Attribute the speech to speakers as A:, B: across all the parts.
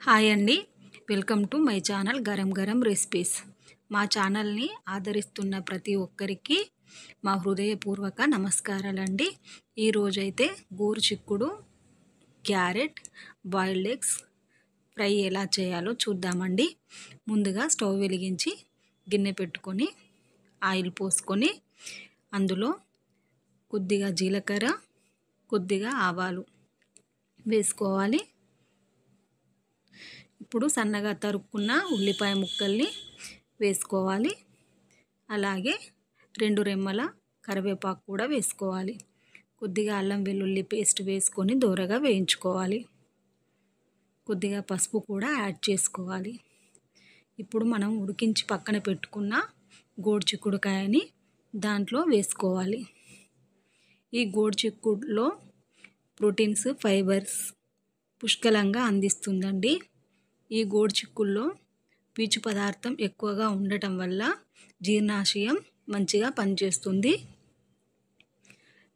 A: Hi అండి. Welcome to my channel garam garam recipes. మా ఛానల్ని ఆదరిస్తున్న ప్రతి ఒక్కరికి మా హృదయపూర్వక నమస్కారాలండి. ఈరోజైతే గోరుచిక్కుడు, క్యారెట్, బాయిల్డ్ ఎగ్స్ ఫ్రై ఎలా చేయాలో చూద్దామండి. ముందుగా స్టవ్ వెలిగించి గిన్నె పెట్టుకొని ఆయిల్ పోసుకొని అందులో కొద్దిగా జీలకర్ర, కొద్దిగా ఆవాలు వేసుకోవాలి. ఇప్పుడు సన్నగా తరుక్కున్న ఉల్లిపాయ ముక్కల్ని వేసుకోవాలి. అలాగే 2 రెమ్మల కరివేపాకు కూడా వేసుకోవాలి. కొద్దిగా అల్లం వెల్లుల్లి పేస్ట్ వేసుకొని దోరగా వేయించుకోవాలి. కొద్దిగా పసుపు కూడా యాడ్ చేసుకోవాలి. ఇప్పుడు మనం ఉడికించి పక్కన పెట్టుకున్న గోరుచిక్కుడుకాయని దాంట్లో వేసుకోవాలి. ఈ గోరుచిక్కుడులో ప్రోటీన్స్, ఫైబర్స్ పుష్కలంగా అందిస్తుందండి. ఈ గోరుచిక్కుల్లో పీచు పదార్థం ఎక్కువగా ఉండటం వల్ల జీర్ణాశయం మంచిగా పనిచేస్తుంది.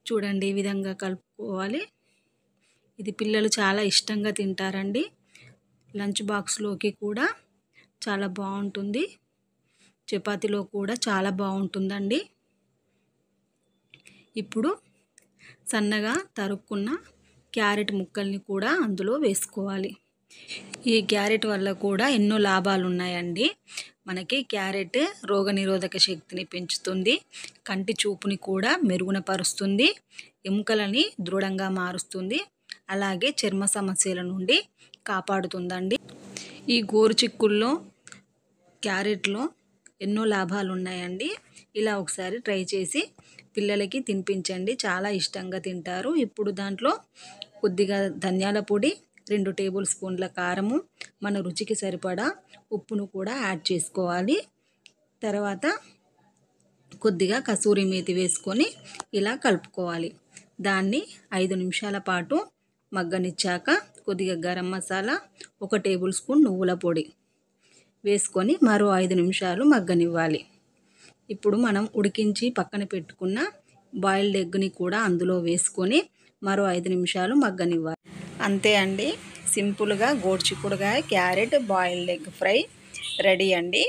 A: చూడండి, ఈ విధంగా కలుపుకోవాలి. ఇది పిల్లలు చాలా ఇష్టంగా తింటారండి. లంచ్ బాక్స్లోకి కూడా చాలా బాగుంటుంది. చపాతీలో కూడా చాలా బాగుంటుందండి. ఇప్పుడు సన్నగా తరుక్కున్న క్యారెట్ ముక్కల్ని కూడా అందులో వేసుకోవాలి. ఈ క్యారెట్ వల్ల కూడా ఎన్నో లాభాలు ఉన్నాయండి. మనకి క్యారెట్ రోగనిరోధక శక్తిని పెంచుతుంది, కంటి చూపుని కూడా మెరుగునపరుస్తుంది, ఎముకలని దృఢంగా మారుస్తుంది, అలాగే చర్మ సమస్యల నుండి కాపాడుతుందండి. ఈ గోరుచిక్కుల్లో, క్యారెట్లో ఎన్నో లాభాలు ఉన్నాయండి. ఇలా ఒకసారి ట్రై చేసి పిల్లలకి తినిపించండి, చాలా ఇష్టంగా తింటారు. ఇప్పుడు దాంట్లో కొద్దిగా ధనియాల పొడి, 2 టేబుల్ స్పూన్ల కారము, మన రుచికి సరిపడా ఉప్పును కూడా యాడ్ చేసుకోవాలి. తర్వాత కొద్దిగా కసూరి మేతి వేసుకొని ఇలా కలుపుకోవాలి. దాన్ని 5 నిమిషాల పాటు మగ్గనిచ్చాక కొద్దిగా గరం మసాలా, 1 టేబుల్ స్పూన్ నువ్వుల పొడి వేసుకొని మరో 5 నిమిషాలు మగ్గనివ్వాలి. ఇప్పుడు మనం ఉడికించి పక్కన పెట్టుకున్న బాయిల్డ్ ఎగ్ని కూడా అందులో వేసుకొని మరో 5 నిమిషాలు మగ్గనివ్వాలి. అంతే అండి, సింపుల్గా గోరుచిక్కుడుకాయ, carrot, boiled egg fry ready అండి.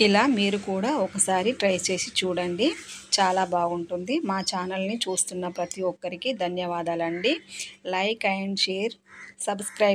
A: ఇలా మీరు కూడా ఒకసారి ట్రై చేసి చూడండి, చాలా బాగుంటుంది. మా ఛానల్ని చూస్తున్న ప్రతి ఒక్కరికి ధన్యవాదాలండి. Like and share, subscribe.